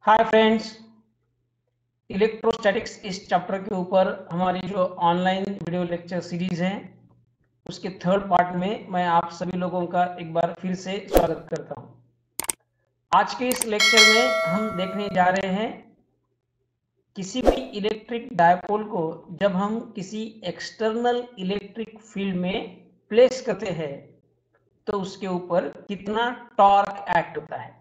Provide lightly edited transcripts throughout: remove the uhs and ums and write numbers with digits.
Hi friends, electrostatics इस chapter के ऊपर हमारी जो ऑनलाइन वीडियो लेक्चर सीरीज है उसके थर्ड पार्ट में मैं आप सभी लोगों का एक बार फिर से स्वागत करता हूं। आज के इस लेक्चर में हम देखने जा रहे हैं किसी भी इलेक्ट्रिक डायपोल को जब हम किसी एक्सटर्नल इलेक्ट्रिक फील्ड में प्लेस करते हैं तो उसके ऊपर कितना टॉर्क एक्ट होता है।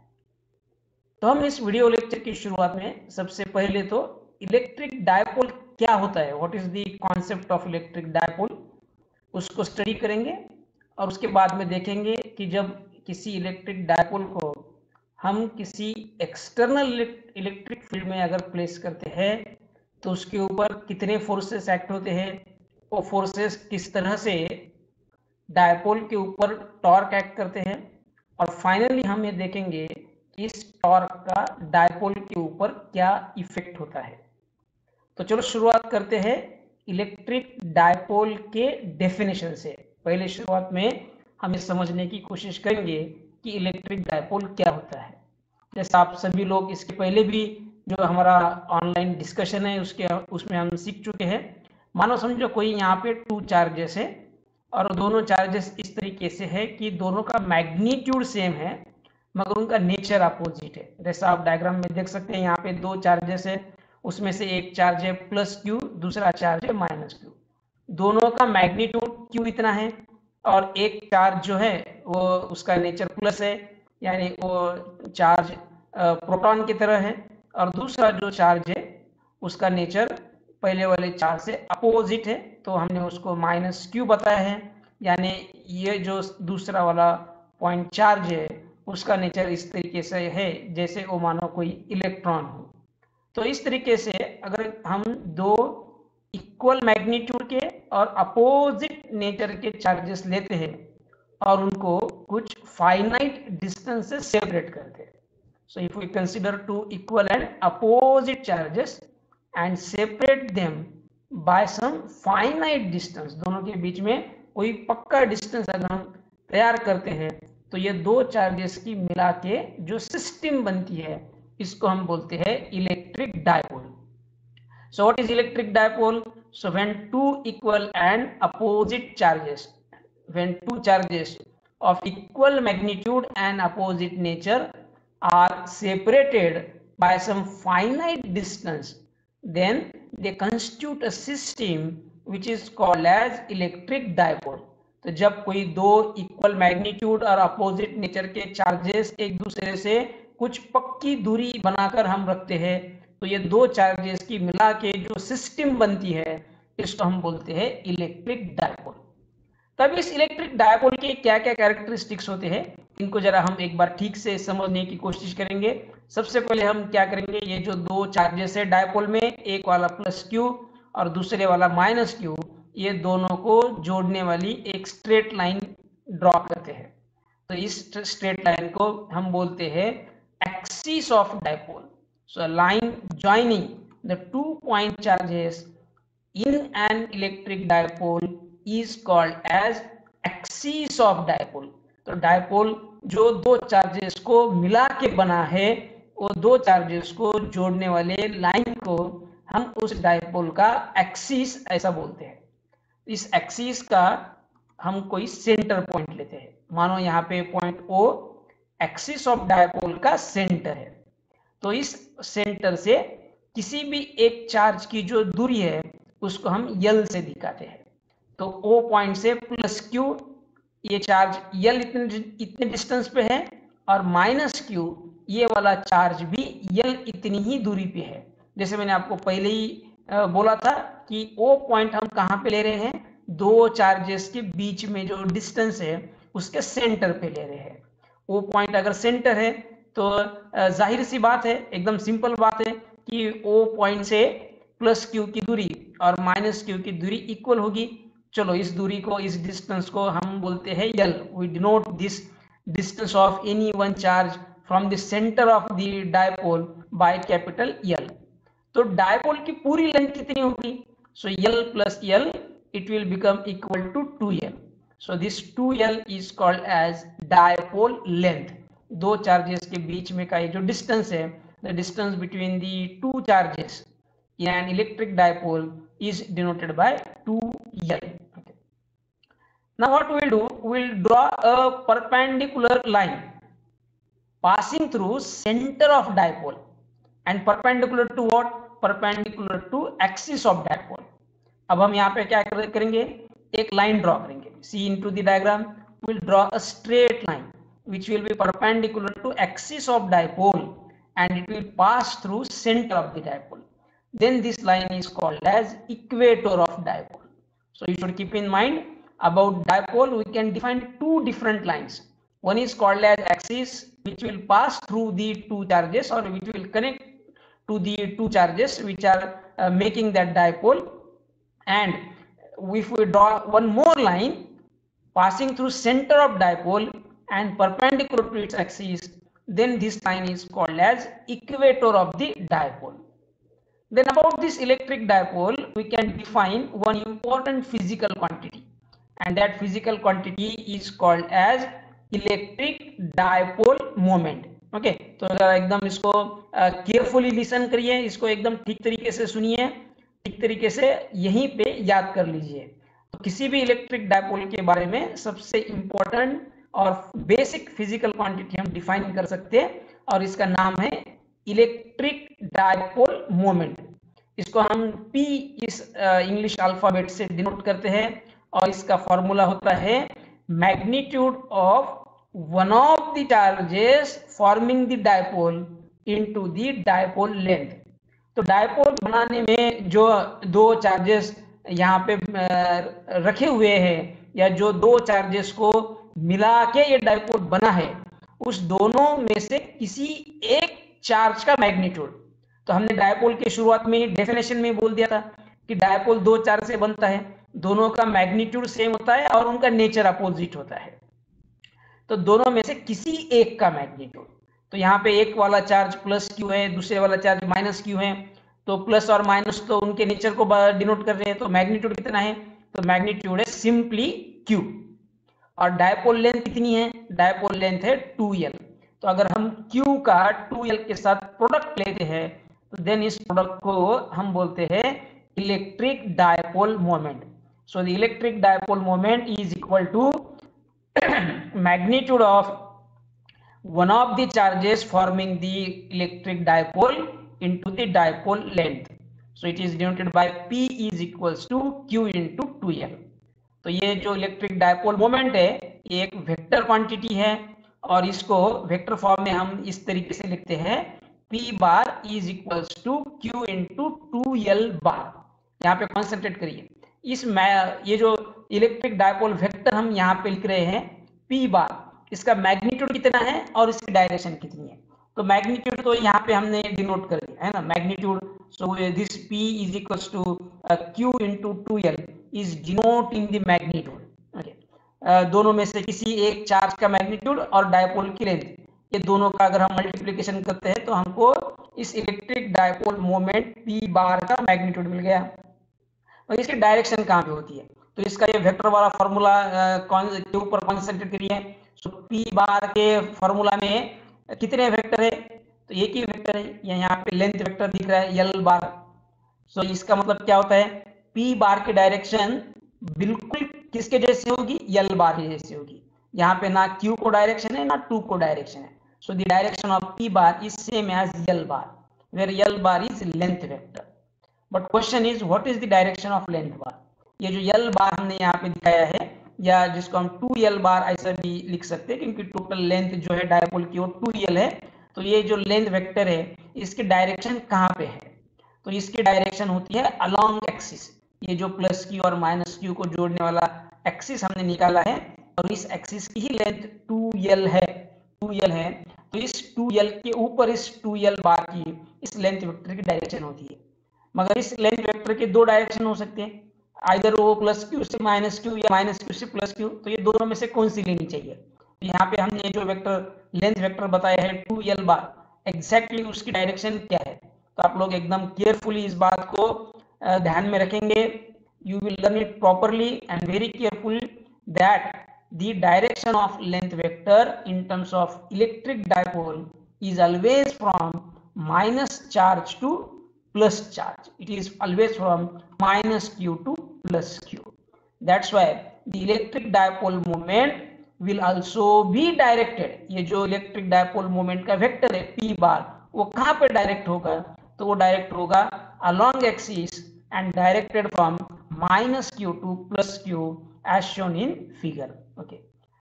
तो हम इस वीडियो लेक्चर की शुरुआत में सबसे पहले तो इलेक्ट्रिक डायपोल क्या होता है, what is the concept of electric dipole, उसको स्टडी करेंगे और उसके बाद में देखेंगे कि जब किसी इलेक्ट्रिक डायपोल को हम किसी एक्सटर्नल इलेक्ट्रिक फील्ड में अगर प्लेस करते हैं तो उसके ऊपर कितने फोर्सेस एक्ट होते हैं, वो फोर्सेस किस तरह से डायपोल के ऊपर टॉर्क एक्ट करते हैं और फाइनली हम ये देखेंगे कि इस टॉर्क का डायपोल के ऊपर क्या इफेक्ट होता है। तो चलो शुरुआत करते हैं इलेक्ट्रिक डायपोल के डेफिनेशन से। पहले शुरुआत में हम ये समझने की कोशिश करेंगे कि इलेक्ट्रिक डायपोल क्या होता है। जैसा आप सभी लोग इसके पहले भी जो हमारा ऑनलाइन डिस्कशन है उसमें हम सीख चुके हैं। मानो समझो कोई यहाँ पे टू चार्जेस है और दोनों चार्जेस इस तरीके से है कि दोनों का मैग्नीट्यूड सेम है मगर उनका नेचर अपोजिट है। जैसा आप डायग्राम में देख सकते हैं, यहाँ पे दो चार्जेस है, उसमें से एक चार्ज है प्लस क्यू, दूसरा चार्ज है माइनस क्यू। दोनों का मैग्नीट्यूड क्यू इतना है और एक चार्ज जो है वो उसका नेचर प्लस है, यानी वो चार्ज प्रोटॉन की तरह है, और दूसरा जो चार्ज है उसका नेचर पहले वाले चार्ज से अपोजिट है, तो हमने उसको माइनस क्यू बताया है। यानी ये जो दूसरा वाला पॉइंट चार्ज है उसका नेचर इस तरीके से है जैसे वो मानो कोई इलेक्ट्रॉन हो। तो इस तरीके से अगर हम दो इक्वल मैग्नीट्यूड के और अपोजिट नेचर के चार्जेस लेते हैं और उनको कुछ फाइनाइट डिस्टेंस से सेपरेट करते हैं, so if we consider two equal and opposite charges and separate them by some finite distance, दोनों के बीच में कोई पक्का डिस्टेंस अगर हम तैयार करते हैं तो ये दो चार्जेस की मिला के जो सिस्टम बनती है इसको हम बोलते हैं electric dipole. So what is electric dipole? So when two equal and opposite charges, when two charges of equal magnitude and opposite nature are separated by some finite distance, then they constitute a system which is called as electric dipole. तो जब कोई दो equal magnitude और opposite nature के charges एक दूसरे से कुछ पक्की दूरी बनाकर हम रखते हैं तो ये दो चार्जेस की मिला के जो सिस्टम बनती है इसको हम बोलते हैं इलेक्ट्रिक डायपोल। तब इस इलेक्ट्रिक डायपोल के क्या क्या कैरेक्टरिस्टिक्स होते हैं इनको जरा हम एक बार ठीक से समझने की कोशिश करेंगे। सबसे पहले हम क्या करेंगे, ये जो दो चार्जेस है डायपोल में, एक वाला प्लस क्यू और दूसरे वाला माइनस क्यू, ये दोनों को जोड़ने वाली एक स्ट्रेट लाइन ड्रॉ करते हैं। तो इस स्ट्रेट लाइन को हम बोलते हैं axis of dipole. So a line joining the 2 point charges in an electric dipole is called as axis of dipole. तो डायपोल जो दो चार्जेस को मिला के बना है वो दो चार्जेस को जोड़ने वाले लाइन को हम उस डायपोल का एक्सिस ऐसा बोलते हैं। इस एक्सिस का हम कोई सेंटर पॉइंट लेते हैं, मानो यहाँ पे point O axis of dipole का सेंटर है। तो इस सेंटर से किसी भी एक चार्ज की जो दूरी है उसको हम यल से दिखाते हैं। तो O पॉइंट से प्लस क्यू, ये चार्ज यल इतने डिस्टेंस पे है और माइनस क्यू ये वाला चार्ज भी यल इतनी ही दूरी पे है। जैसे मैंने आपको पहले ही बोला था कि O पॉइंट हम कहाँ पे ले रहे हैं, दो चार्जेस के बीच में जो डिस्टेंस है उसके सेंटर पे ले रहे हैं। O पॉइंट अगर सेंटर है तो जाहिर सी बात है, एकदम सिंपल बात है कि O पॉइंट से प्लस क्यू की दूरी और माइनस क्यू की दूरी इक्वल होगी। चलो इस दूरी को, इस डिस्टेंस को हम बोलते हैं L. We denote this distance of any one charge from the centre of the dipole by capital L. तो डायपोल की पूरी लेंथ कितनी होगी, so L plus L it will become equal to 2l। So this 2l is called as dipole length. दो charges के बीच में का ये जो डिस्टेंस है the distance between the two charges in an electric dipole is denoted by 2L. Okay. Now what we'll do, we'll draw a perpendicular line passing through center of dipole and perpendicular to what? Perpendicular to axis of dipole. अब हम यहाँ पे क्या करेंगे, एक line draw करेंगे. See into the diagram, we'll draw a straight line which will be perpendicular to axis of dipole and it will pass through center of the dipole. Then this line is called as equator of dipole. So you should keep in mind, about dipole we can define two different lines. One is called as axis, which will pass through the two charges or which will connect to the two charges which are making that dipole. And if we draw one more line passing through center of dipole and perpendicular to its axis, then this line is called as equator of the dipole. Then about this electric dipole, we can define one important physical quantity, and that physical quantity is called as electric dipole moment. Okay, तो जरा एकदम इसको carefully listen करिए, इसको एकदम ठीक तरीके से सुनिए, ठीक तरीके से यहीं पे याद कर लीजिए. तो किसी भी इलेक्ट्रिक डायपोल के बारे में सबसे इंपॉर्टेंट और बेसिक फिजिकल क्वांटिटी हम डिफाइन कर सकते हैं और इसका नाम है इलेक्ट्रिक डायपोल मोमेंट. इसको हम P इस इंग्लिश अल्फाबेट से डिनोट करते हैं और इसका फॉर्मूला होता है magnitude of one of the charges forming the dipole into the dipole length. तो डायपोल बनाने में जो दो चार्जेस यहाँ पे रखे हुए हैं या जो दो चार्जेस को मिला के ये डायपोल बना है, उस दोनों में से किसी एक चार्ज का मैग्नीट्यूड. तो हमने डायपोल के शुरुआत में डेफिनेशन में बोल दिया था कि डायपोल दो चार्ज से बनता है, दोनों का मैग्नीट्यूड सेम होता है और उनका नेचर अपोजिट होता है. तो दोनों में से किसी एक का मैग्नीट्यूड. तो यहाँ पे एक वाला चार्ज प्लस क्यू है, दूसरे वाला चार्ज माइनस क्यू है. तो प्लस और माइनस तो उनके नेचर को डिनोट कर रहे हैं. तो मैग्नीट्यूड कितना है? तो मैग्नीट्यूड है सिंपली क्यू. और डायपोल लेंथ कितनी है? डायपोल लेंथ है 2L. तो अगर हम क्यू का 2L के साथ प्रोडक्ट लेते हैं तो देन इस प्रोडक्ट को हम बोलते हैं electric dipole moment. So the electric dipole moment is equal to magnitude of one of the charges forming the electric dipole into the dipole length. So it is denoted by P is equals to Q into 2L. तो ये जो electric dipole moment है ये एक vector quantity है और इसको vector form में हम इस तरीके से लिखते हैं P bar is equals to Q into 2L bar. यहाँ पे कॉन्सेंट्रेट करिए. ये जो इलेक्ट्रिक डायपोल वेक्टर हम यहाँ पे लिख रहे हैं P बार, इसका मैग्नीट्यूड कितना है और इसकी डायरेक्शन कितनी है. तो मैग्नीट्यूड तो यहाँ पे हमने डिनोट कर दिया है ना, magnitude. So this P is equals to Q into 2L is denoting the magnitude. दोनों में से किसी एक चार्ज का मैग्नीट्यूड और डायपोल की लेंथ, ये दोनों का अगर हम मल्टीप्लिकेशन करते हैं तो हमको इस इलेक्ट्रिक डायपोल मोमेंट P बार का मैग्नीट्यूड मिल गया. और इसकी डायरेक्शन कहाँ पे होती है? तो इसका ये वेक्टर वाला फॉर्मूला के ऊपर कॉन्सेंट्रेट करिए. सो P बार के फॉर्मूला में कितने वेक्टर है? तो एक ही वेक्टर है. यहाँ पे लेंथ वेक्टर दिख रहा है L बार. सो इसका मतलब क्या होता है? P बार की डायरेक्शन बिल्कुल किसके जैसे होगी? L बार के जैसे होगी. यहाँ पे ना Q को डायरेक्शन है ना 2 को डायरेक्शन है. So the direction of P bar is same as L bar, where L bar is length vector. But question is what is the direction of length bar. ये जो L बार हमने यहाँ पे दिखाया है या जिसको हम 2L बार ऐसा भी लिख सकते हैं क्योंकि टोटल लेंथ जो है डायपोल की वो 2L है. तो ये जो लेंथ वेक्टर है इसकी डायरेक्शन कहाँ पे है? तो इसकी डायरेक्शन होती है अलोंग एक्सिस. ये जो प्लस क्यू और माइनस क्यू को जोड़ने वाला एक्सिस हमने निकाला है और इस एक्सिस की ही लेंथ 2L है. तो इस 2L के ऊपर इस 2L बार की इस लेंथ वेक्टर की डायरेक्शन होती है. मगर इस लेंथ वेक्टर के दो डायरेक्शन हो सकते हैं, आइदर वो प्लस क्यू से माइनस क्यू या माइनस क्यू से प्लस क्यू. तो ये दोनों में से कौन सी लेनी चाहिए? तो यहाँ पे हमने जो वेक्टर लेंथ वेक्टर बताया है 2L बार, एग्जैक्टली उसकी डायरेक्शन क्या है? तो आप लोग एकदम केयरफुली इस बात को ध्यान में रखेंगे. You will learn it properly and very careful that the direction of length vector in terms of electric dipole is always from minus charge to plus charge. It is always from minus q to plus q. That's why the electric dipole moment will also be directed. ये जो electric dipole moment का vector है p बार, वो कहाँ पे direct होगा? तो वो डायरेक्ट होगा along axis and directed from minus q to plus q as shown in figure. Okay,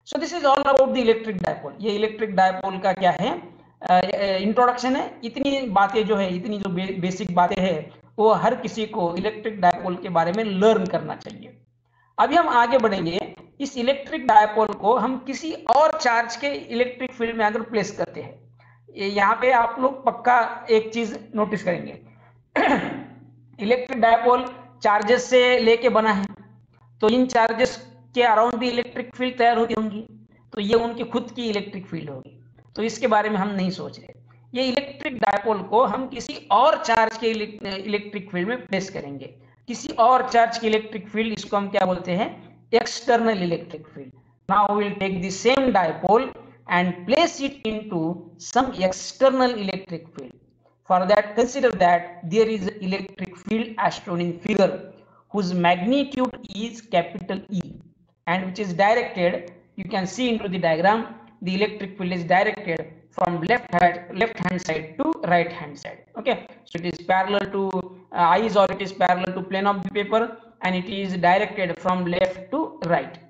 so this is all about the electric dipole. ये इलेक्ट्रिक डायपोल का क्या है, इंट्रोडक्शन है. इतनी बातें जो है, इतनी जो बेसिक बातें हैं, वो हर किसी को इलेक्ट्रिक डायपोल के बारे में लर्न करना चाहिए. अभी हम आगे बढ़ेंगे. इस इलेक्ट्रिक डायपोल को हम किसी और चार्ज के इलेक्ट्रिक फील्ड में अगर प्लेस करते हैं, यहाँ पे आप लोग पक्का एक चीज नोटिस करेंगे. इलेक्ट्रिक डायपोल चार्जेस से लेके बना है, तो इन चार्जेस के अराउंड भी इलेक्ट्रिक फील्ड तैयार होती होंगी, तो ये उनकी खुद की इलेक्ट्रिक फील्ड होगी. तो इसके बारे में हम नहीं सोच रहे. ये इलेक्ट्रिक डायपोल को हम किसी और चार्ज के इलेक्ट्रिक फील्ड में प्लेस करेंगे. किसी और चार्ज की इलेक्ट्रिक फील्ड, इसको हम क्या बोलते हैं? External electric field. Now we will take the same dipole and place it into some external electric field. For that, consider that there is an electric field as shown in figure whose magnitude is capital E and which is directed, you can see into the diagram, the electric field is directed from left hand side to right hand side. Okay, so it is parallel to eyes, or it is parallel to plane of the paper, and it is directed from left to right.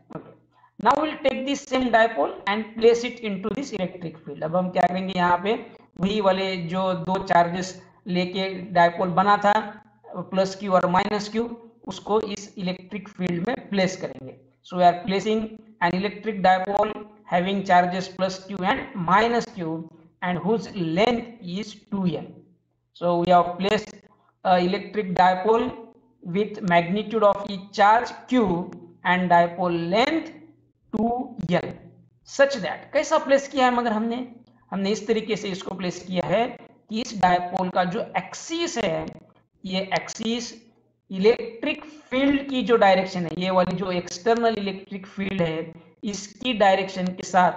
Now we'll take this same dipole and place it into this electric field. अब हम क्या करेंगे, यहाँ पे वही वाले जो दो चार्जेस लेके डायपोल बना था, प्लस क्यू और माइनस क्यू, उसको इस इलेक्ट्रिक फील्ड में प्लेस करेंगे. So we are placing an electric dipole having charges plus Q and minus Q and whose length is 2l. So we have placed electric dipole with magnitude of each charge q and dipole length 2l such that. कैसा place किया है? मगर हमने इस तरीके से इसको place किया है कि इस डायपोल का जो एक्सिस है, ये एक्सिस इलेक्ट्रिक फील्ड की जो डायरेक्शन है, ये वाली जो एक्सटर्नल इलेक्ट्रिक फील्ड है, इसकी डायरेक्शन के साथ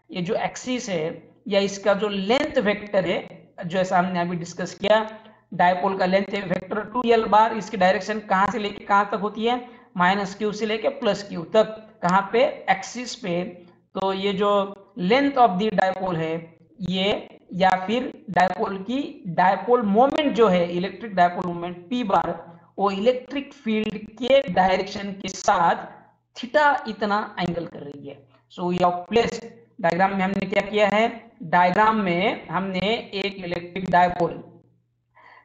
ये जो एक्सिस है या इसका जो लेंथ वेक्टर है, जैसा हमने अभी डिस्कस किया, डायपोल का लेंथ है वेक्टर 2l बार. इसकी डायरेक्शन कहां से लेके कहां तक होती है? माइनस क्यू से लेके प्लस क्यू तक. कहां पे? एक्सिस पे. तो ये जो लेंथ ऑफ द डायपोल है, ये या फिर डायपोल की डायपोल मोमेंट जो है, इलेक्ट्रिक डायपोल मोमेंट p बार, वो इलेक्ट्रिक फील्ड के डायरेक्शन के साथ थीटा इतना एंगल कर रही है. So we have placed, diagram में हमने क्या किया है? डायग्राम में हमने एक इलेक्ट्रिक डायपोल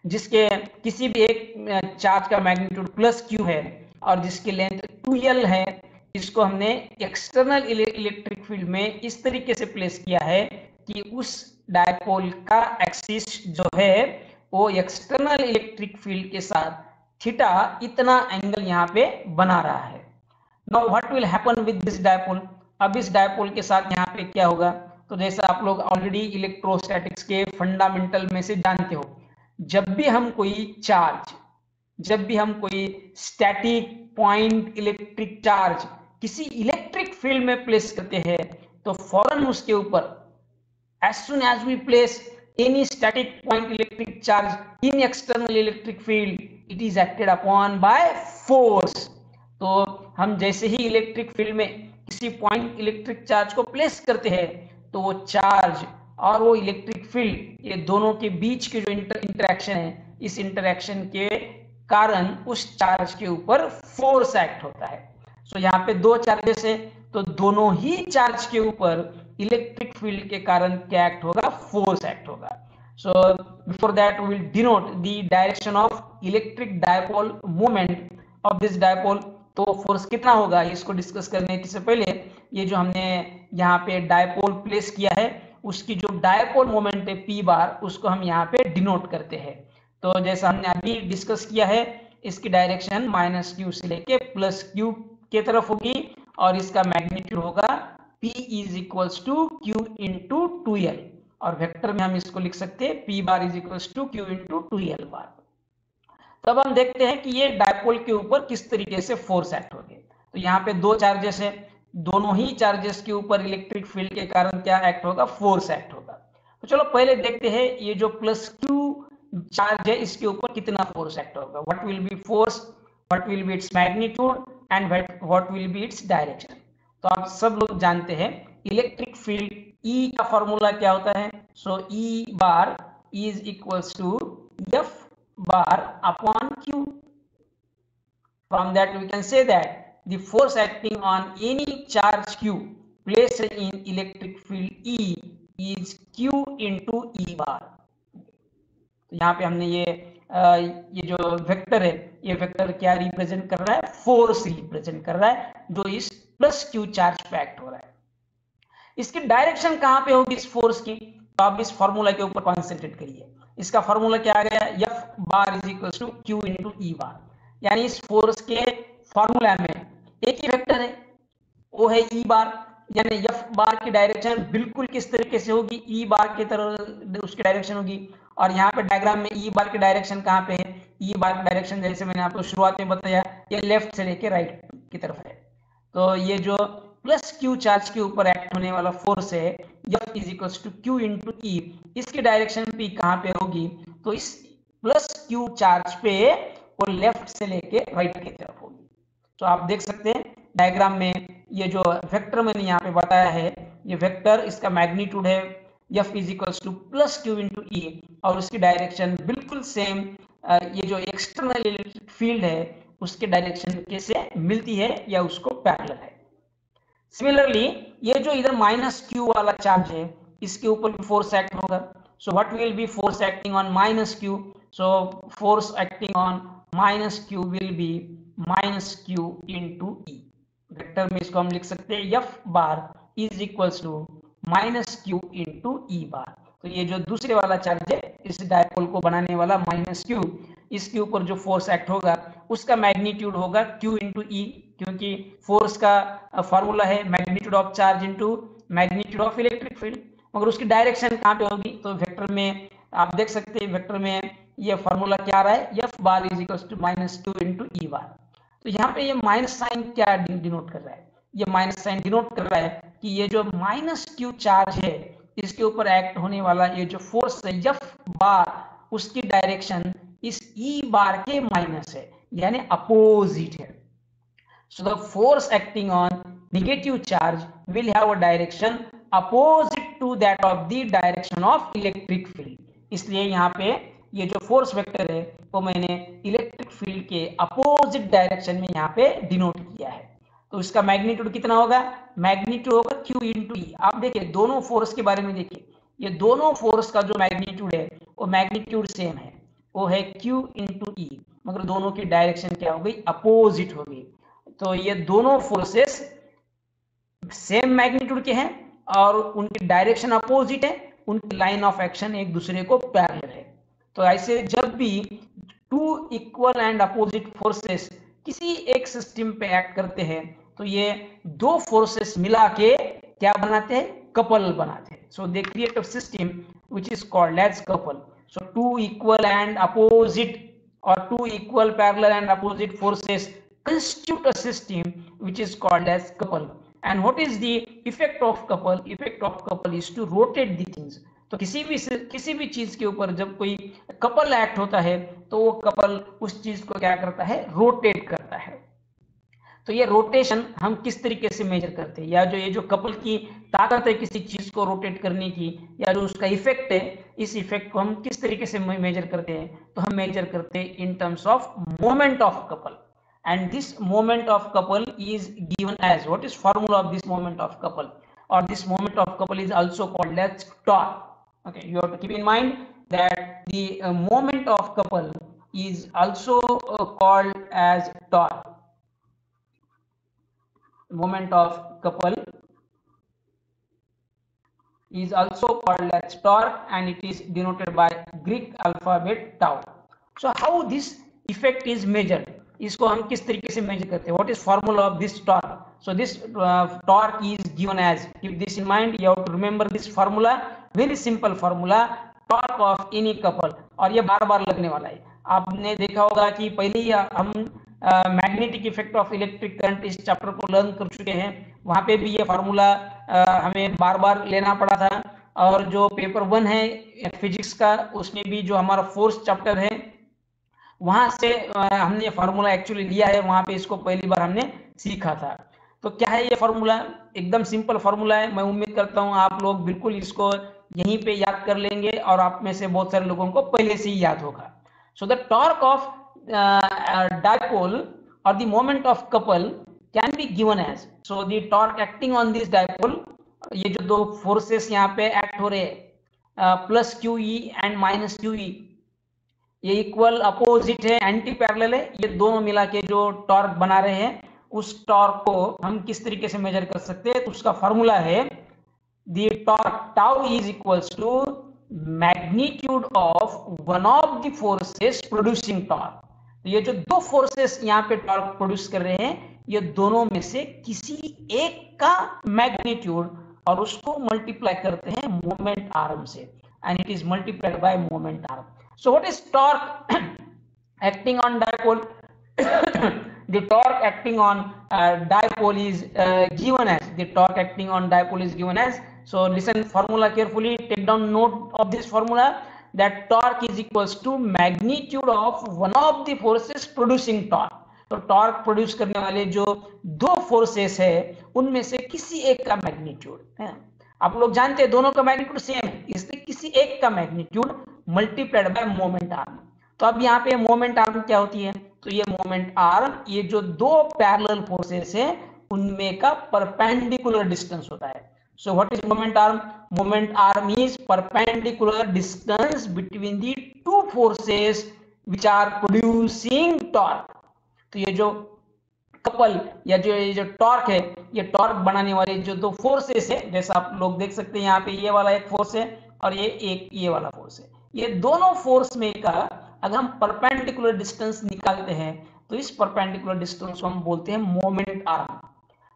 जिसके किसी भी एक चार्ज का मैग्नीट्यूड प्लस क्यू है और जिसकी लेंथ 2l है, इसको हमने एक्सटर्नल इलेक्ट्रिक फील्ड में इस तरीके से प्लेस किया है कि उस डायपोल का एक्सिस जो है वो एक्सटर्नल इलेक्ट्रिक फील्ड के साथ थीटा इतना एंगल यहाँ पे बना रहा है. Now what will happen with this dipole? अब इस डायपोल के साथ यहाँ पे क्या होगा? तो जैसा आप लोग ऑलरेडी इलेक्ट्रोस्टैटिक्स के फंडामेंटल में से जानते हो, जब भी हम कोई स्टैटिक पॉइंट इलेक्ट्रिक चार्ज किसी इलेक्ट्रिक फील्ड में प्लेस करते हैं, तो फौरन उसके ऊपर as soon as we place any static point electric charge in external electric field, it is acted upon by force. तो हम जैसे ही इलेक्ट्रिक फील्ड में किसी पॉइंट इलेक्ट्रिक चार्ज को प्लेस करते हैं, तो वो चार्ज और वो इलेक्ट्रिक फील्ड, ये दोनों के बीच के जो इंटरेक्शन है, इस इंटरेक्शन के कारण उस चार्ज के ऊपर फोर्स एक्ट होता है. सो यहाँ पे दो चार्जेस है, तो दोनों ही चार्ज के ऊपर इलेक्ट्रिक फील्ड के कारण क्या एक्ट होगा? फोर्स एक्ट होगा. So before that we will denote the direction of electric dipole moment of this dipole. तो फोर्स कितना होगा, इसको डिस्कस करने से पहले ये जो हमने यहाँ पे डायपोल प्लेस किया है, उसकी जो डायपोल मोमेंट है p बार, उसको हम यहाँ पे डिनोट करते हैं. तो जैसा हमने अभी डिस्कस किया है, इसकी डायरेक्शन माइनस क्यू से लेके प्लस क्यू के तरफ होगी और इसका मैग्नीट्यूड होगा p is equals to q into 2l, और वेक्टर में हम इसको लिख सकते हैं p bar is equals to q into 2l bar. तब हम देखते हैं कि ये डायपोल के ऊपर किस तरीके से फोर्स एक्ट हो गए. तो यहाँ पे दो चार्जेस है, दोनों ही चार्जेस के ऊपर इलेक्ट्रिक फील्ड के कारण क्या एक्ट होगा? फोर्स एक्ट होगा. तो चलो पहले देखते हैं ये जो प्लस क्यू चार्ज है इसके ऊपर कितना फोर्स एक्ट होगा, what will be force, what will B its magnitude and what will B its direction. तो आप सब लोग जानते हैं इलेक्ट्रिक फील्ड ई का फॉर्मूला क्या होता है, so E bar is equals to F bar upon Q. From that we can say that the force acting on any charge q placed in electric field E is q into E bar। तो यहाँ पे हमने ये जो vector है, ये vector क्या represent कर रहा है, फोर्स रिप्रेजेंट कर रहा है जो इस प्लस क्यू चार्ज पे एक्ट हो रहा है। इसकी डायरेक्शन कहाँ पे होगी इस फोर्स की, तो आप इस फॉर्मूला के ऊपर कॉन्सेंट्रेट करिए। इसका फॉर्मूला क्या आ गया, F bar is equal to Q into E bar, यानी इस फोर्स के फॉर्मूला में एक ही वेक्टर है, वो है ई बार, यानी एफ बार की डायरेक्शन बिल्कुल किस तरीके से होगी, ई बार की तरह उसकी डायरेक्शन होगी। और यहाँ पे डायग्राम में ई बार की डायरेक्शन कहाँ पे है, ई बार की डायरेक्शन जैसे मैंने आपको शुरुआत में बताया ये लेफ्ट से लेके राइट की तरफ है। तो ये जो प्लस क्यू चार्ज के ऊपर एक्ट होने वाला फोर्स है F is equal to Q into E, इसकी डायरेक्शन भी कहाँ पे होगी, तो इस प्लस क्यू चार्ज पे वो लेफ्ट से लेके राइट की तरफ होगी। तो आप देख सकते हैं डायग्राम में ये जो वेक्टर मैंने यहाँ पे बताया है, ये वेक्टर इसका मैग्नीट्यूड है F is equals to plus Q into E, और उसकी डायरेक्शन बिल्कुल सेम ये जो एक्सटर्नल इलेक्ट्रिक फील्ड है उसके डायरेक्शन के से मिलती है या उसको पैरेलल है। सिमिलरली ये जो इधर माइनस क्यू वाला चार्ज है इसके ऊपर भी फोर्स एक्ट होगा। So what will be force acting on minus Q, so force acting on minus Q will be minus Q into E. Vector में इसको हम लिख सकते हैं F bar is equals to minus Q into E bar. तो ये जो दूसरे वाला चार्ज है इस डायपोल को बनाने वाला माइनस क्यू, इसके ऊपर जो फोर्स एक्ट होगा उसका मैग्नीट्यूड होगा क्यू इंटू ई, क्योंकि फोर्स का फॉर्मूला है magnitude of charge into magnitude of electric field. मगर उसकी डायरेक्शन कहाँ पे होगी, तो वेक्टर में आप देख सकते हैं वेक्टर में ये फॉर्मूला क्या आ रहा है, F bar is equal to minus Q into E bar. तो यहाँ पे ये माइनस साइन क्या डिनोट कर रहा है, ये माइनस साइन डिनोट कर रहा है कि ये जो माइनस क्यू चार्ज है इसके ऊपर एक्ट होने वाला ये जो फोर्स है एफ बार, उसकी डायरेक्शन इस ई बार के माइनस है, यानी अपोजिट है। So the force acting on negative charge will have a direction opposite to that of the direction of electric field। इसलिए यहाँ पे ये जो फोर्स वेक्टर है वो मैंने इलेक्ट्रिक फील्ड के अपोजिट डायरेक्शन में यहाँ पे डिनोट किया है। तो इसका मैग्नीट्यूड कितना होगा, मैग्नीट्यूड होगा क्यू इंटू ई। आप देखिए दोनों फोर्स के बारे में देखिए, ये दोनों फोर्स का जो मैग्नीट्यूड है वो मैग्नीट्यूड सेम है, वो है क्यू इंटू ई, मगर दोनों की डायरेक्शन क्या हो गई, अपोजिट हो गई। तो ये दोनों फोर्सेस सेम मैग्नीट्यूड के हैं और उनकी डायरेक्शन अपोजिट है, उनकी लाइन ऑफ एक्शन एक दूसरे को पैरेलल है। तो ऐसे जब भी two equal and opposite forces किसी एक सिस्टम पे एक्ट करते हैं तो ये दो फोर्सेस मिला के क्या बनाते हैं, कपल बनाते हैं। So they create a system which is called as couple. So two equal and opposite और two equal parallel and opposite forces constitute a system which is called as couple। and what is the effect of couple, effect of couple is to rotate the things। तो किसी भी चीज के ऊपर जब कोई couple act होता है तो वो कपल उस चीज को क्या करता है, रोटेट करता है। तो ये रोटेशन हम किस तरीके से मेजर करते हैं, या जो ये जो कपल की ताकत है किसी चीज को रोटेट करने की, या जो उसका इफेक्ट है, इस इफेक्ट को हम किस तरीके से मेजर करते हैं, तो हम मेजर करते हैं in terms of moment of couple. And this moment of couple is given as, what is formula of this moment of couple, or this moment of couple is also called as torque। Okay, you have to keep in mind that the moment of couple is also called as torque। Moment of couple is also called as torque and it is denoted by Greek alphabet tau। So how this effect is measured, इसको हम किस तरीके से measure करते हैं, what is formula of this torque. So this torque is given as, keep this in mind, you have to remember this formula, very simple formula, torque of any couple. और ये बार बार लगने वाला है, आपने देखा होगा कि पहले ही हम magnetic effect of electric current इस चैप्टर को लर्न कर चुके हैं, वहां पे भी ये फॉर्मूला हमें बार बार लेना पड़ा था। और जो पेपर 1 है फिजिक्स का, उसमें भी जो हमारा फोर्थ चैप्टर है वहां से हमने फार्मूला एक्चुअली लिया है, वहां पे इसको पहली बार हमने सीखा था। तो क्या है ये फार्मूला? एकदम सिंपल फार्मूला है। मैं उम्मीद करता हूं आप लोग बिल्कुल इसको यहीं पे याद कर लेंगे और आप में से बहुत सारे लोगों को पहले से ही याद होगा। So the torque of dipole or the moment of couple can be given as, so the torque acting on this dipole, ये जो दो फोर्सेस यहाँ पे एक्ट हो रहे हैं plus Q E and minus Q E, ये इक्वल अपोजिट है, एंटी पैरेलल है, ये दोनों मिला के जो टॉर्क बना रहे हैं, उस टॉर्क को हम किस तरीके से मेजर कर सकते हैं? तो उसका फॉर्मूला है the torque tau is equals to magnitude of one of the forces producing torque. तो ये जो दो फोर्सेस यहाँ पे टॉर्क प्रोड्यूस कर रहे हैं, ये दोनों में से किसी एक का मैग्नीट्यूड और उसको मल्टीप्लाई करते हैं मोमेंट आर्म से, and it is multiplied by moment arm. So what is torque acting on dipole? The torque acting on dipole is given as, the torque acting on dipole is given as, so listen formula carefully, take down note of this formula, that torque is equals to magnitude of one of the forces producing torque. तो torque produce करने वाले जो दो forces है उनमें से किसी एक का मैग्नीट्यूड है, आप लोग जानते हैं दोनों का मैग्नीट्यूड सेम है, इसलिए किसी एक का magnitude multiplied by moment arm. तो अब यहाँ पे मोमेंट आर्म क्या होती है? तो ये मोमेंट आर्म, ये जो दो पैरेलल फोर्सेस है उनमें का परपेंडिकुलर डिस्टेंस होता है। So what is moment arm? Moment arm is perpendicular distance between the two forces which are producing torque. तो ये जो कपल या जो ये जो टॉर्क है, ये टॉर्क बनाने वाले जो दो फोर्सेस है, जैसा आप लोग देख सकते हैं यहाँ पे ये वाला एक फोर्स है और ये एक ये वाला फोर्स है, ये दोनों फोर्स में का अगर हम परपेंडिकुलर डिस्टेंस निकालते हैं तो इस परपेंडिकुलर डिस्टेंस को हम बोलते हैं मोमेंट आर्म।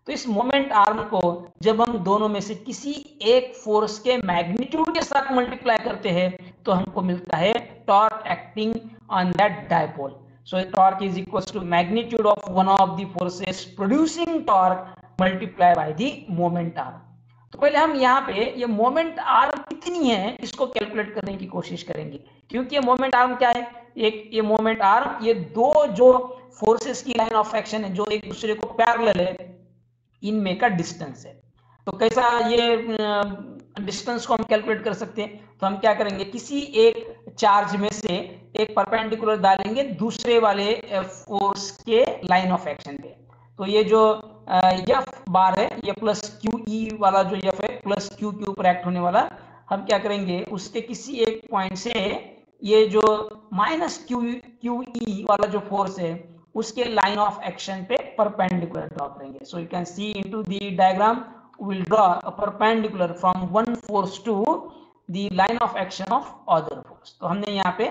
तो इस मोमेंट आर्म को जब हम दोनों में से किसी एक फोर्स के मैग्नीट्यूड के साथ मल्टीप्लाई करते हैं तो हमको मिलता है torque acting on that dipole. So torque is equals to magnitude of one of the forces producing torque multiplied by the moment arm। तो पहले हम यहाँ पे ये मोमेंट आर्म कितनी है इसको कैलकुलेट करने की कोशिश करेंगे, क्योंकि ये मोमेंट आर्म क्या है? एक ये मोमेंट आर्म, ये दो जो फोर्सेस की लाइन ऑफ एक्शन है जो एक दूसरे को पैरेलल है, इनमें का डिस्टेंस है। तो कैसा ये डिस्टेंस को हम कैलकुलेट कर सकते हैं? तो हम क्या करेंगे, किसी एक चार्ज में से एक परपेंडिकुलर डालेंगे दूसरे वाले फोर्स के लाइन ऑफ एक्शन पे। तो ये जो एफ बार है, ये प्लस क्यू ई वाला जो एफ है, प्लस क्यू के ऊपर एक्ट होने वाला, हम क्या करेंगे उसके किसी एक पॉइंट से ये जो माइनस क्यू ई वाला जो फोर्स है उसके लाइन ऑफ एक्शन पे परपेंडिकुलर ड्रॉ करेंगे। सो you can C into the diagram, will draw a perpendicular from one force to the line of action of other force। तो हमने यहाँ पे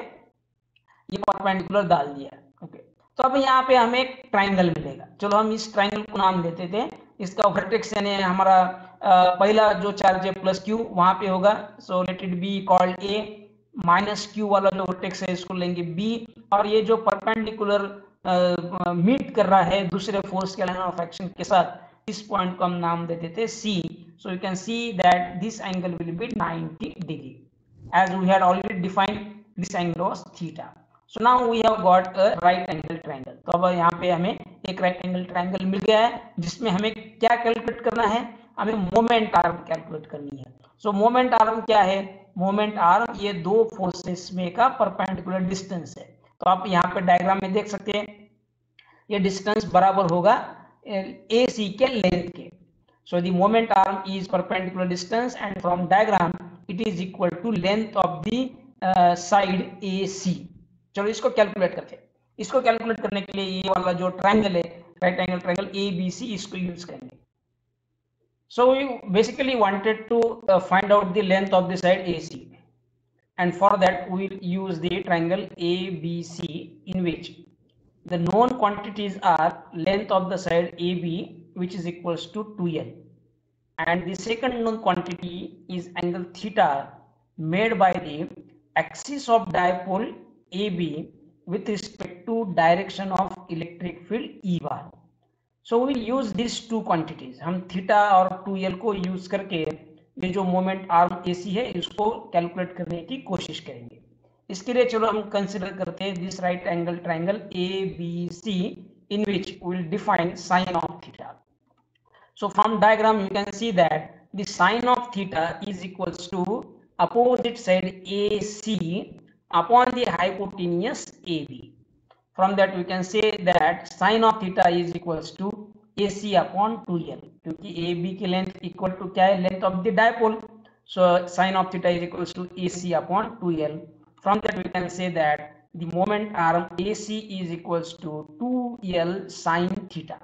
ये परपेंडिकुलर डाल दिया। ओके, तो अब यहाँ पे हमें एक ट्राइंगल मिलेगा। चलो हम इस ट्राइंगल को नाम देते थे, इसका वर्टेक्स यानी हमारा पहला जो चार्ज है प्लस क्यू वहां पे होगा, so let it be called a, minus Q वाला जो वर्टेक्स है इसको लेंगे बी, और ये जो परपेंडिकुलर मीट कर रहा है दूसरे फोर्स के लाइन ऑफ एक्शन के साथ, इस पॉइंट को हम नाम दे देते C. So you can see that this angle will be 90 degree, as we had already defined this angle was theta। so now we have got a right angle triangle। तो अब यहाँ पे हमें एक राइट एंगल ट्रायंगल मिल गया है जिसमें हमें क्या कैलकुलेट करना है? हमें मोमेंट आर्म कैलकुलेट करनी है। सो मोमेंट आर्म क्या है? मोमेंट आर्म ये दो फोर्सेस में का परपेंडिकुलर डिस्टेंस है। तो आप यहाँ पे डायग्राम में देख सकते हैं ये डिस्टेंस बराबर होगा AC के लेंथ के। So the moment arm is perpendicular distance, and from diagram it is equal to length of the side AC। चलो इसको कैलकुलेट करते हैं। इसको कैलकुलेट करने के लिए ये वाला जो ट्रायंगल है, राइट एंगल ट्रायंगल ABC, इसको यूज करेंगे। So we basically wanted to find out the length of the side AC, and for that we will use the triangle ABC, in which the known quantities are length of the side AB, which is equals to 2L, and the second known quantity is angle theta made by the axis of dipole AB with respect to direction of electric field E bar। So we use these two quantities, हम theta और 2L को use करके ये जो moment arm AC है इसको calculate करने की कोशिश करेंगे। इसके लिए चलो हम कंसिडर करते हैं this right angle triangle ABC in which we will define sine of theta. So from diagram you can see that the sine of theta is equals to opposite side AC upon the hypotenuse AB. From that we can say that sine of theta is equals to AC upon 2L, क्योंकि AB की length equal to क्या है, length of the dipole. So sine of theta is equals to AC upon 2L. From that we can say that the moment arm AC is equals to 2L sine theta.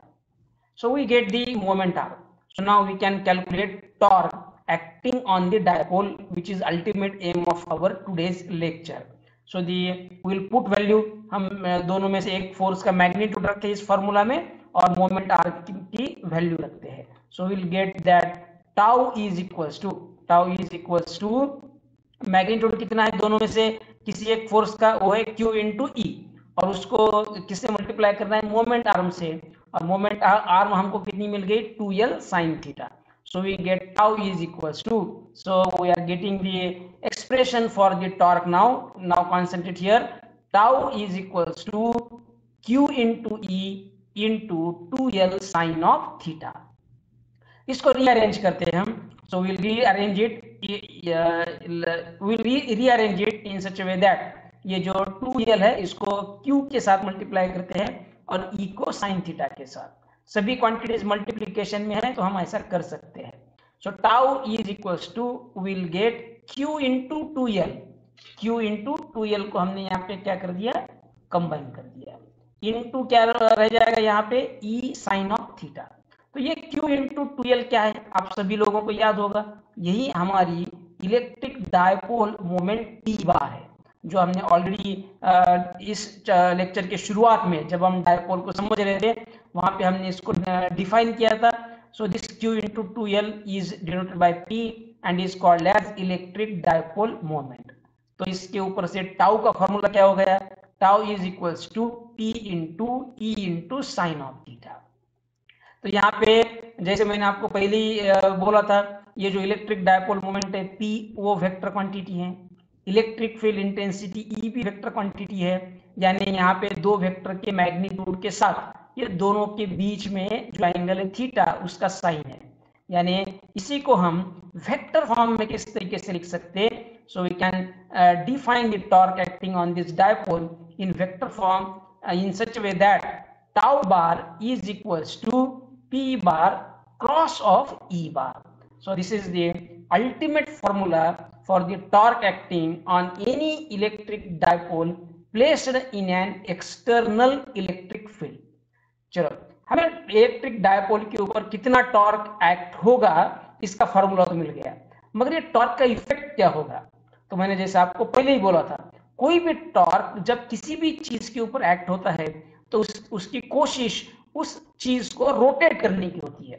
So we get the moment arm. So now we can calculate torque acting on the dipole, which is ultimate aim of our today's lecture. So the we will put value, हम दोनों में से एक force का magnitude रखते हैं इस formula में और मोमेंट आर की वैल्यू रखते हैं. So we'll get that tau is equals to magnitude कितना है दोनों में से किसी एक फोर्स का, वो है Q इंटू ई, और उसको किससे मल्टीप्लाई करना है, मोमेंट आर्म से, और मोमेंट आर्म हमको कितनी मिल गई 2L sin theta. So we get tau is equals to, so we are getting the expression for the torque now. Now concentrate here. Tau is equals to Q into E into 2L sin of theta. इसको rearrange करते हैं हम. So we'll rearrange it in such a way that ये जो 2L है इसको Q के साथ मल्टीप्लाई करते हैं और E को sin थीटा के साथ. सभी क्वांटिटीज मल्टीप्लिकेशन में है तो हम ऐसा कर सकते हैं. So tau is equals to we'll get Q into 2L. Q into 2L को हमने यहाँ पे क्या कर दिया, कंबाइन कर दिया. इनटू क्या रह जाएगा यहाँ पे, E sin of थीटा. तो ये Q into 2L क्या है, आप सभी लोगों को याद होगा, यही हमारी इलेक्ट्रिक डायपोल मोमेंट P बार है, जो हमने ऑलरेडी इस लेक्चर के शुरुआत में जब हम डायपोल को समझ रहे थे वहां पे हमने इसको डिफाइन किया था. So this Q into 2L is denoted by P and is called as electric dipole moment. तो इसके ऊपर से टाउ का फॉर्मूला क्या हो गया, tau is equals to P into E into sin of theta. तो यहाँ पे जैसे मैंने आपको पहले ही बोला था, ये जो इलेक्ट्रिक डायपोल मोमेंट है P वो वेक्टर क्वांटिटी है, इलेक्ट्रिक फील्ड इंटेंसिटी E भी वेक्टर क्वांटिटी है, यानी यहाँ पे दो वेक्टर के मैग्नीट्यूड के साथ ये दोनों के बीच में जो एंगल है थीटा उसका साइन है, यानी इसी को हम वेक्टर फॉर्म में किस तरीके से लिख सकते हैं. So we can define the torque acting on this dipole in vector form in such way that tau bar is equals to P bar cross of E bar. So this is the ultimate formula for the torque acting on any electric dipole placed in an external electric field. चलो हमें electric dipole के ऊपर कितना torque act होगा इसका formula तो मिल गया, मगर ये टॉर्क का इफेक्ट क्या होगा. तो मैंने जैसे आपको पहले ही बोला था, कोई भी टॉर्क जब किसी भी चीज के ऊपर एक्ट होता है तो उसकी कोशिश उस चीज को रोटेट करने की होती है.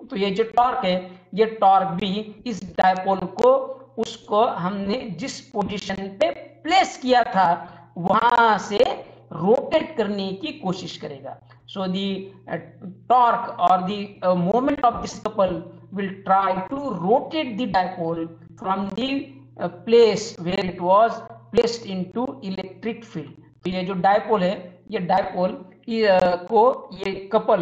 तो ये जो टॉर्क है, ये टॉर्क भी इस डायपोल को, उसको हमने जिस पोजीशन पे प्लेस किया था वहां से रोटेट करने की कोशिश करेगा. सो दी टॉर्क और the moment of this couple will try to rotate the dipole from the place where it was placed into electric field. तो ये जो डायपोल है, ये डायपोल को ये कपल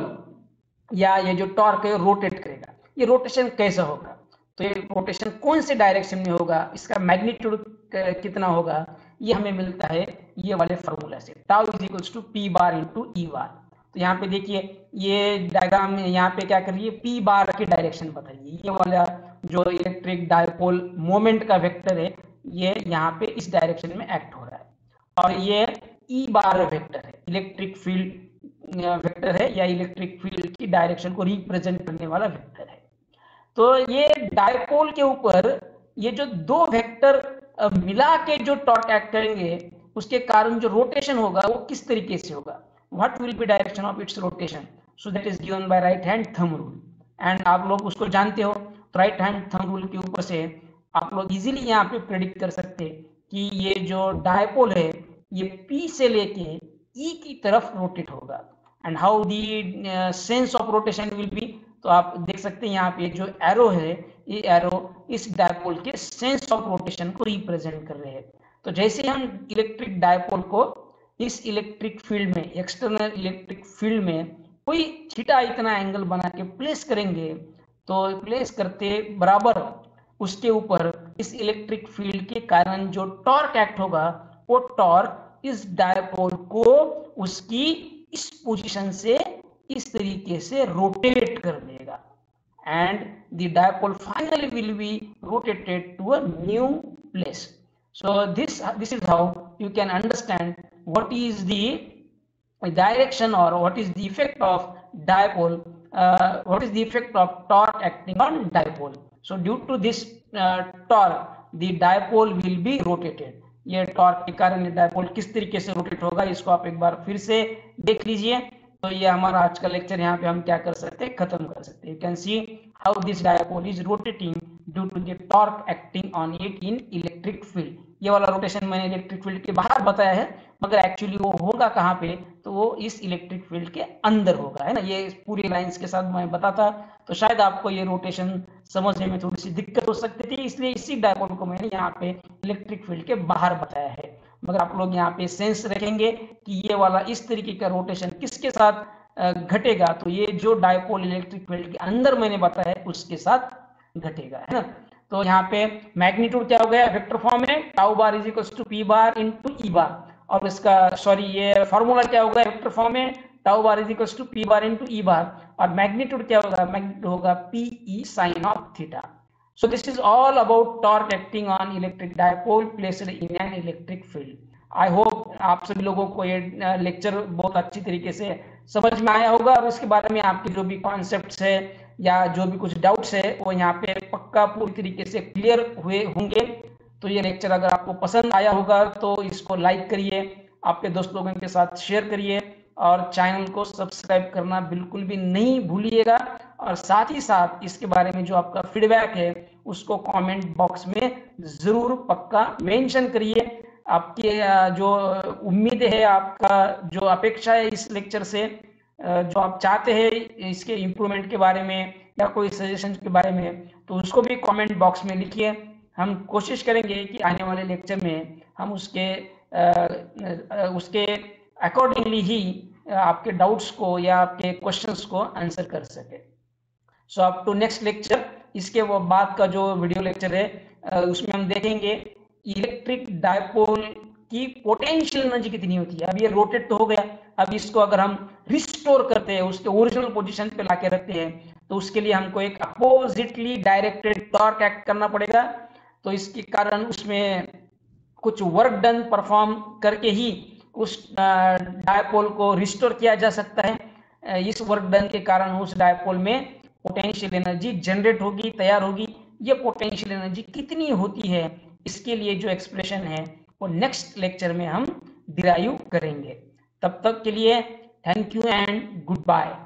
या ये जो टॉर्क है रोटेट करेगा. ये रोटेशन कैसा होगा, तो ये रोटेशन कौन से डायरेक्शन में होगा, इसका मैग्नीट्यूड कितना होगा, ये हमें मिलता है ये वाले फॉर्मूला से. Tau is equals to P bar into E bar. तो यहाँ पे देखिए ये डायग्राम में यहाँ पे क्या कर रही है, P बार की डायरेक्शन बताइए. ये वाला जो इलेक्ट्रिक डायपोल मोमेंट का वेक्टर है ये यहाँ पे इस डायरेक्शन में एक्ट हो रहा है, और ये E बार वेक्टर है, इलेक्ट्रिक फील्ड वेक्टर है या इलेक्ट्रिक फील्ड की डायरेक्शन को रिप्रेजेंट करने वाला वेक्टर है. तो ये डायपोल के ऊपर ये जो दो वेक्टर मिला के जो टॉर्क एक्ट करेंगे उसके कारण जो रोटेशन होगा वो किस तरीके से होगा, what will B direction of its rotation. So that is given by right hand thumb rule, and आप लोग उसको जानते हो. तो राइट हैंड थंब रूल के ऊपर से आप लोग इजीली यहाँ पे प्रेडिक्ट कर सकते हैं कि ये जो डायपोल है ये P से लेके E की तरफ रोटेट होगा. And how the sense of rotation will be, तो आप देख सकते हैं यहाँ पे जो एरो है, ये एरो इस डायपोल के सेंस ऑफ रोटेशन को रिप्रेजेंट कर रहे हैं। तो जैसे हम इलेक्ट्रिक डायपोल को इस इलेक्ट्रिक फील्ड में, एक्सटर्नल इलेक्ट्रिक फील्ड में कोई थीटा इतना एंगल बना के प्लेस करेंगे, तो प्लेस करते बराबर उसके ऊपर इस इलेक्ट्रिक फील्ड के कारण जो टॉर्क एक्ट होगा, वो टॉर्क इस डायपोल को उसकी इस पोजीशन से इस तरीके से रोटेट कर देगा, and the dipole finally will be rotated to a new place. So this is how you can understand what is the direction or what is the effect of dipole, what is the effect of torque acting on dipole. So due to this torque, the dipole will be rotated. ये torque के कारण ये dipole किस तरीके से rotate होगा, इसको आप एक बार फिर से देख लीजिए। तो ये हमारा आज का लेक्चर यहाँ पे हम क्या कर सकते हैं, खत्म कर सकते हैं। You can see how this dipole is rotating due to the torque acting on it in electric field. ये वाला रोटेशन मैंने इलेक्ट्रिक फील्ड के बाहर बताया है, मगर एक्चुअली वो होगा कहाँ पे, तो वो इस इलेक्ट्रिक फील्ड के अंदर होगा, है ना। ये पूरी लाइंस के साथ मैं बताता तो शायद आपको ये रोटेशन समझने में थोड़ी सी दिक्कत हो सकती थी, इसलिए इसी डायपोल को मैंने यहाँ पे इलेक्ट्रिक फील्ड के बाहर बताया है। मगर आप लोग यहाँ पे सेंस रखेंगे कि ये वाला इस तरीके का रोटेशन किसके साथ घटेगा, तो ये जो डायपोल इलेक्ट्रिक फील्ड के अंदर मैंने बताया है उसके साथ घटेगा, है ना। तो यहाँ पे मैग्नीट्यूड क्या हो गया, वेक्टर फॉर्म में tau bar is equal to P bar into E bar, और इसका ये फॉर्मूला क्या होगा वेक्टर फॉर्म में, tau bar is equal to P bar into E bar, और मैग्नीट्यूड क्या होगा, मैग्नीट्यूड होगा P E sine of theta. So this is all about torque acting on electric dipole placed in an electric field. I hope आप सभी लोगों को ये lecture बहुत अच्छी तरीके से समझ में आया होगा, और इसके बारे में आपके जो भी कॉन्सेप्ट्स है या जो भी कुछ डाउट्स है वो यहाँ पे पक्का पूरी तरीके से क्लियर हुए होंगे। तो ये लेक्चर अगर आपको पसंद आया होगा तो इसको लाइक करिए, आपके दोस्त लोगों के साथ शेयर करिए, और चैनल को सब्सक्राइब करना बिल्कुल भी नहीं भूलिएगा। और साथ ही साथ इसके बारे में जो आपका फीडबैक है उसको कमेंट बॉक्स में जरूर पक्का मेंशन करिए। आपकी जो उम्मीद है, आपका जो अपेक्षा है इस लेक्चर से, जो आप चाहते हैं इसके इम्प्रूवमेंट के बारे में या कोई सजेशन के बारे में, तो उसको भी कमेंट बॉक्स में लिखिए। हम कोशिश करेंगे कि आने वाले लेक्चर में हम उसके अकॉर्डिंगली ही आपके डाउट्स को या आपके क्वेश्चंस को आंसर कर सके। So up to next lecture, इसके वो बाद का जो वीडियो लेक्चर है उसमें हम देखेंगे इलेक्ट्रिक डायपोल की पोटेंशियल एनर्जी कितनी होती है। अब ये रोटेट तो हो गया, अब इसको अगर हम रिस्टोर करते हैं, उसके ओरिजिनल पोजीशन पे लाके रखते हैं, तो उसके लिए हमको एक अपोजिटली डायरेक्टेड टॉर्क एक्ट करना पड़ेगा। तो इसके कारण उसमें कुछ वर्क डन परफॉर्म करके ही उस डायपोल को रिस्टोर किया जा सकता है। इस वर्क डन के कारण उस डायपोल में पोटेंशियल एनर्जी जनरेट होगी, तैयार होगी। ये पोटेंशियल एनर्जी कितनी होती है, इसके लिए जो एक्सप्रेशन है वो नेक्स्ट लेक्चर में हम डिराइव करेंगे। तब तक के लिए thank you and good bye.